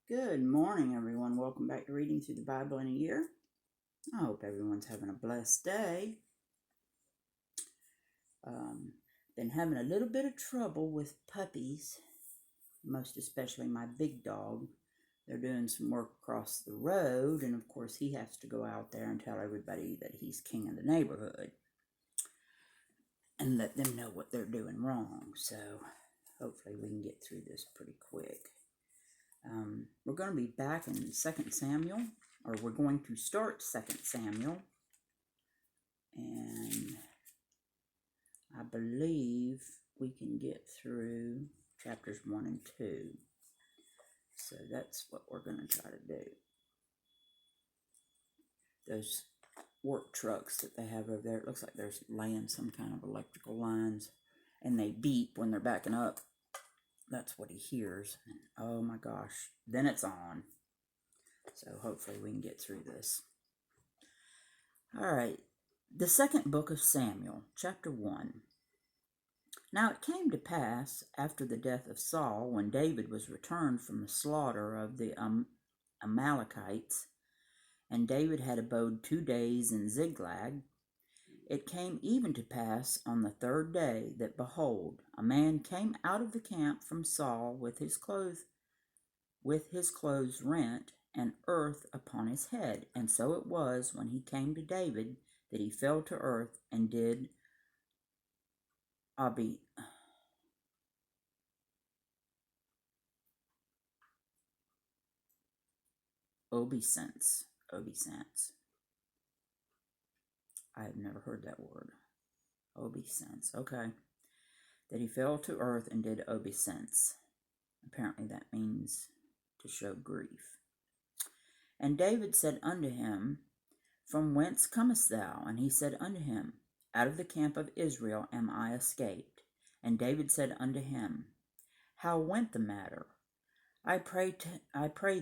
Good morning, everyone. Welcome back to Reading Through the Bible in a Year. I hope everyone's having a blessed day. Been having a little bit of trouble with puppies, most especially my big dog. They're doing some work across the road, and of course he has to go out there and tell everybody that he's king of the neighborhood and let them know what they're doing wrong. So hopefully we can get through this pretty quick. We're going to be back in 2 Samuel, or we're going to start 2 Samuel, and I believe we can get through chapters 1 and 2. So that's what we're going to try to do. Those work trucks that they have over there, it looks like they're laying some kind of electrical lines, and they beep when they're backing up. That's what he hears. And oh my gosh, then it's on. So hopefully we can get through this. All right, the second book of Samuel, chapter 1. Now it came to pass, after the death of Saul, when David was returned from the slaughter of the Amalekites, and David had abode 2 days in Ziklag, it came even to pass on the third day that, behold, a man came out of the camp from Saul with his clothes rent, and earth upon his head. And so it was, when he came to David, that he fell to earth and did obeisance. I have never heard that word. Obeisance. Okay. That he fell to earth and did obeisance. Apparently that means to show grief. And David said unto him, From whence comest thou? And he said unto him, Out of the camp of Israel am I escaped. And David said unto him, How went the matter? I pray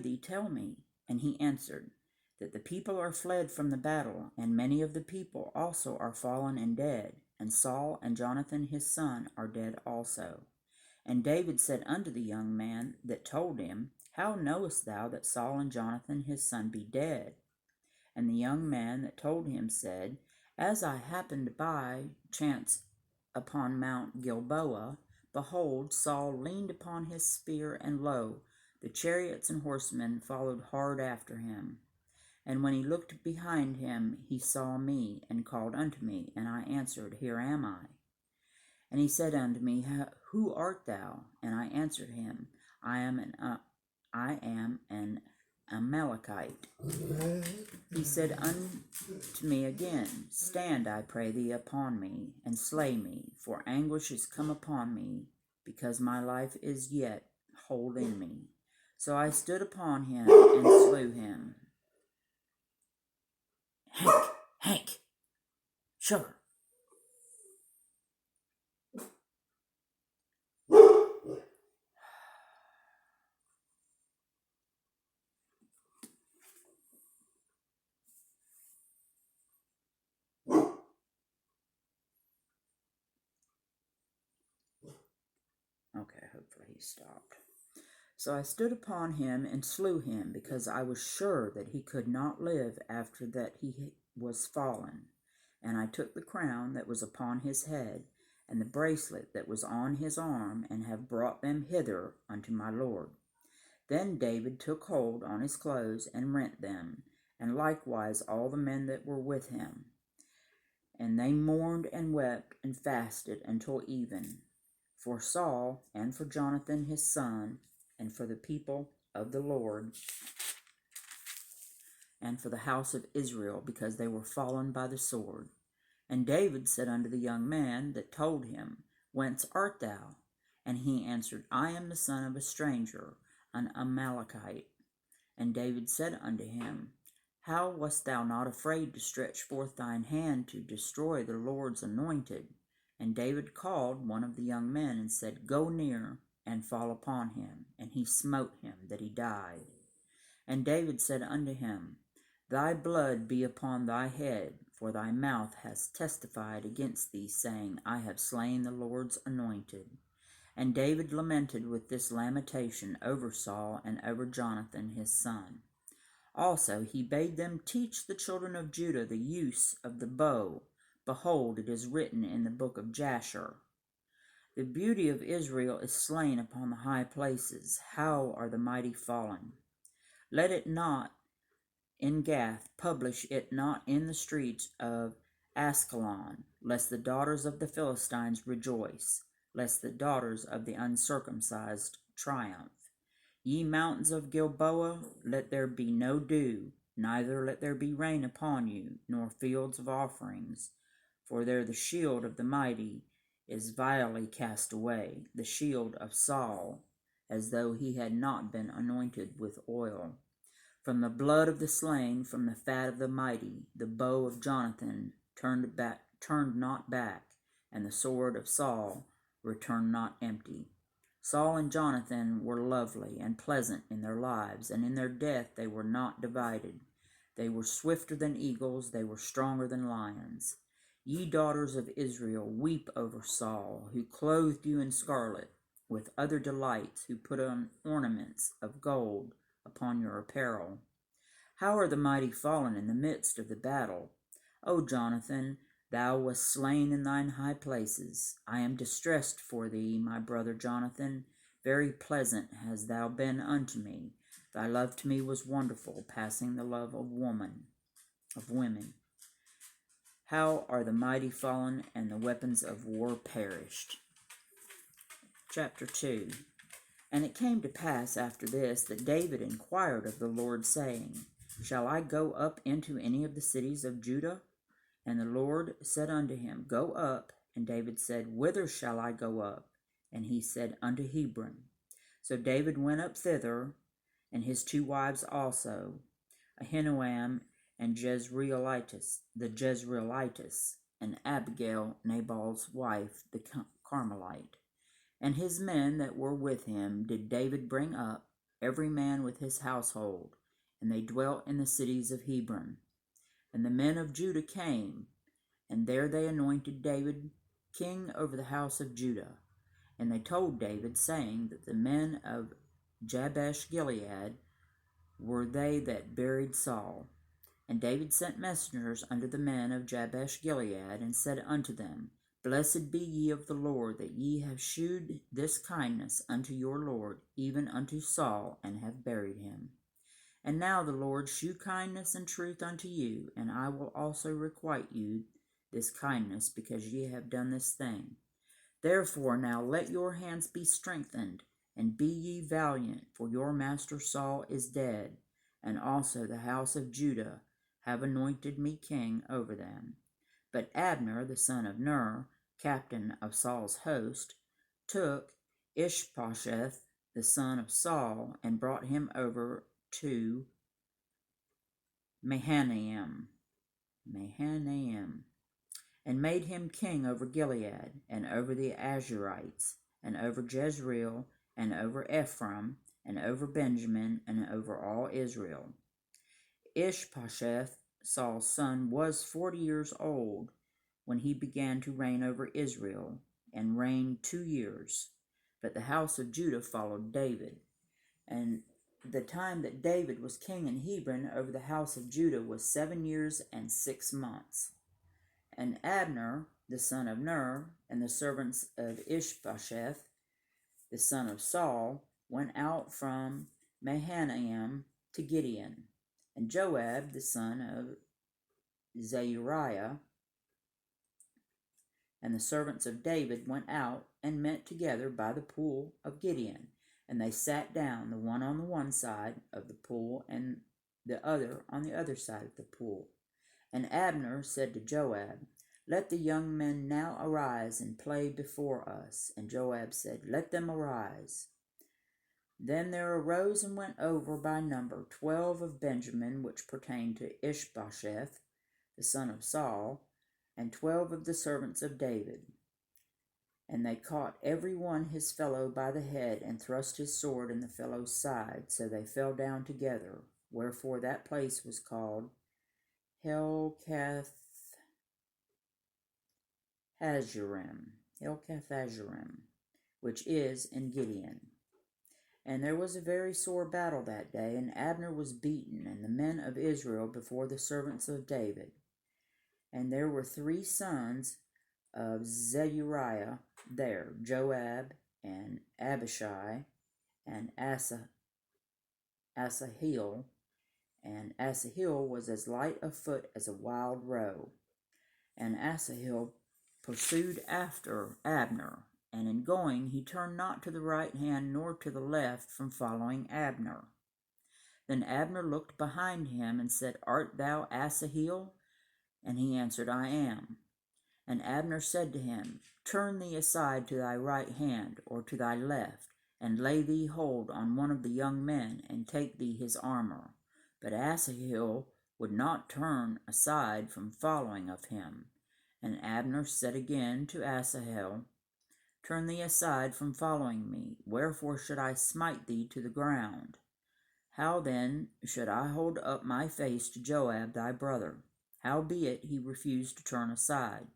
thee, tell me. And he answered, That the people are fled from the battle, and many of the people also are fallen and dead, and Saul and Jonathan his son are dead also. And David said unto the young man that told him, How knowest thou that Saul and Jonathan his son be dead? And the young man that told him said, As I happened by chance upon Mount Gilboa, behold, Saul leaned upon his spear, and lo, the chariots and horsemen followed hard after him. And when he looked behind him, he saw me, and called unto me, and I answered, Here am I. And he said unto me, Who art thou? And I answered him, I am an Amalekite. He said unto me again, Stand, I pray thee, upon me, and slay me, for anguish is come upon me, because my life is yet whole in me. So I stood upon him and slew him. Hank, sugar. Okay, hopefully he stopped. So I stood upon him and slew him, because I was sure that he could not live after that he was fallen. And I took the crown that was upon his head, and the bracelet that was on his arm, and have brought them hither unto my lord. Then David took hold on his clothes, and rent them, and likewise all the men that were with him. And they mourned and wept and fasted until even, for Saul, and for Jonathan his son, and for the people of the Lord, and for the house of Israel, because they were fallen by the sword. And David said unto the young man that told him, Whence art thou? And he answered, I am the son of a stranger, an Amalekite. And David said unto him, How wast thou not afraid to stretch forth thine hand to destroy the Lord's anointed? And David called one of the young men, and said, Go near, and fall upon him. And he smote him, that he died. And David said unto him, Thy blood be upon thy head, for thy mouth has testified against thee, saying, I have slain the Lord's anointed. And David lamented with this lamentation over Saul and over Jonathan his son. Also he bade them teach the children of Judah the use of the bow. Behold, it is written in the book of Jasher. The beauty of Israel is slain upon the high places. How are the mighty fallen? Let it not in Gath, publish it not in the streets of Ascalon, lest the daughters of the Philistines rejoice, lest the daughters of the uncircumcised triumph. Ye mountains of Gilboa, let there be no dew, neither let there be rain upon you, nor fields of offerings. For there the shield of the mighty is vilely cast away, the shield of Saul, as though he had not been anointed with oil. From the blood of the slain, from the fat of the mighty, the bow of Jonathan turned not back, and the sword of Saul returned not empty. Saul and Jonathan were lovely and pleasant in their lives, and in their death they were not divided. They were swifter than eagles, they were stronger than lions. Ye daughters of Israel, weep over Saul, who clothed you in scarlet, with other delights, who put on ornaments of gold upon your apparel. How are the mighty fallen in the midst of the battle? O Jonathan, thou wast slain in thine high places. I am distressed for thee, my brother Jonathan. Very pleasant hast thou been unto me. Thy love to me was wonderful, passing the love of women. How are the mighty fallen, and the weapons of war perished? Chapter 2. And it came to pass after this that David inquired of the Lord, saying, Shall I go up into any of the cities of Judah? And the Lord said unto him, Go up. And David said, Whither shall I go up? And he said, Unto Hebron. So David went up thither, and his two wives also, Ahinoam and the Jezreelitess, and Abigail, Nabal's wife, the Carmelite. And his men that were with him did David bring up, every man with his household, and they dwelt in the cities of Hebron. And the men of Judah came, and there they anointed David king over the house of Judah. And they told David, saying that the men of Jabesh Gilead were they that buried Saul. And David sent messengers unto the men of Jabesh Gilead, and said unto them, Blessed be ye of the Lord, that ye have shewed this kindness unto your Lord, even unto Saul, and have buried him. And now the Lord shew kindness and truth unto you, and I will also requite you this kindness, because ye have done this thing. Therefore now let your hands be strengthened, and be ye valiant, for your master Saul is dead, and also the house of Judah have anointed me king over them. But Abner, the son of Ner, captain of Saul's host, took Ishbosheth, the son of Saul, and brought him over to Mahanaim, and made him king over Gilead, and over the Ashurites, and over Jezreel, and over Ephraim, and over Benjamin, and over all Israel. Ishbosheth, Saul's son, was 40 years old when he began to reign over Israel, and reigned 2 years. But the house of Judah followed David. And the time that David was king in Hebron over the house of Judah was 7 years and 6 months. And Abner, the son of Ner, and the servants of Ishbosheth, the son of Saul, went out from Mahanaim to Gideon. And Joab, the son of Zeruiah, and the servants of David went out and met together by the pool of Gideon. And they sat down, the one on the one side of the pool, and the other on the other side of the pool. And Abner said to Joab, Let the young men now arise and play before us. And Joab said, Let them arise. Then there arose and went over by number 12 of Benjamin, which pertained to Ishbosheth, the son of Saul, and 12 of the servants of David. And they caught every one his fellow by the head, and thrust his sword in the fellow's side, so they fell down together. Wherefore that place was called Helkath Hazurim, which is in Gideon. And there was a very sore battle that day, and Abner was beaten, and the men of Israel before the servants of David. And there were 3 sons of Zeruiah there, Joab, and Abishai, and Asahel. And Asahel was as light of foot as a wild roe. And Asahel pursued after Abner, and in going he turned not to the right hand nor to the left from following Abner. Then Abner looked behind him and said, Art thou Asahel? And he answered, I am. And Abner said to him, Turn thee aside to thy right hand or to thy left, and lay thee hold on one of the young men, and take thee his armor. But Asahel would not turn aside from following of him. And Abner said again to Asahel, Turn thee aside from following me, wherefore should I smite thee to the ground? How then should I hold up my face to Joab thy brother? Howbeit he refused to turn aside.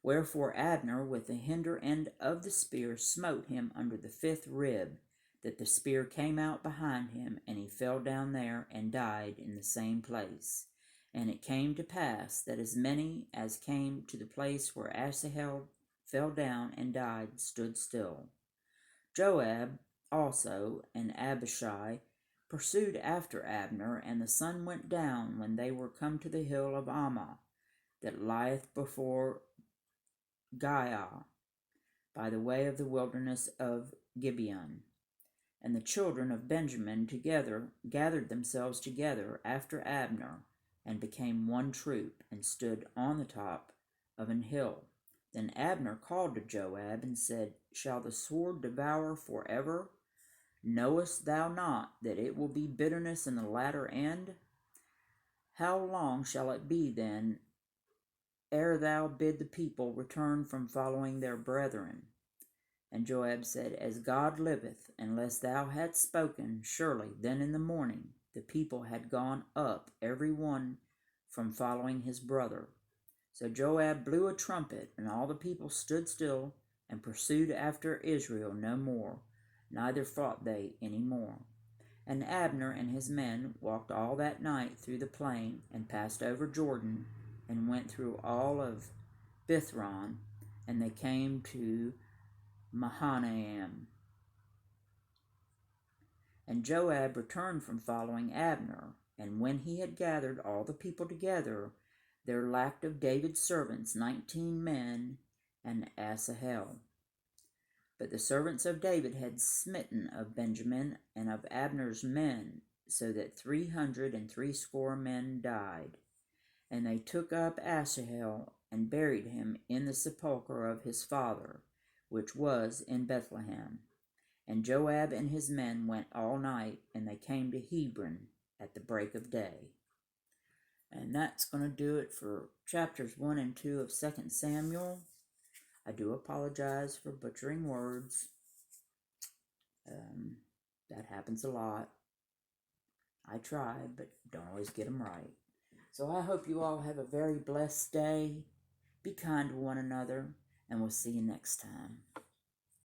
Wherefore Abner with the hinder end of the spear smote him under the 5th rib, that the spear came out behind him, and he fell down there and died in the same place. And it came to pass that as many as came to the place where Asahel fell down and died stood still. Joab also and Abishai pursued after Abner, and the sun went down when they were come to the hill of Ammah, that lieth before Giah, by the way of the wilderness of Gibeon. And the children of Benjamin together gathered themselves together after Abner, and became one troop, and stood on the top of an hill. Then Abner called to Joab, and said, Shall the sword devour forever? Knowest thou not that it will be bitterness in the latter end? How long shall it be then ere thou bid the people return from following their brethren? And Joab said, As God liveth, unless thou hadst spoken, surely then in the morning the people had gone up every one from following his brother. So Joab blew a trumpet, and all the people stood still, and pursued after Israel no more, neither fought they any more. And Abner and his men walked all that night through the plain, and passed over Jordan, and went through all of Bithron, and they came to Mahanaim. And Joab returned from following Abner, and when he had gathered all the people together, there lacked of David's servants 19 men and Asahel. But the servants of David had smitten of Benjamin and of Abner's men, so that 360 men died. And they took up Asahel and buried him in the sepulchre of his father, which was in Bethlehem. And Joab and his men went all night, and they came to Hebron at the break of day. And that's going to do it for chapters 1 and 2 of 2 Samuel. I do apologize for butchering words. That happens a lot. I try, but don't always get them right. So I hope you all have a very blessed day. Be kind to one another, and we'll see you next time.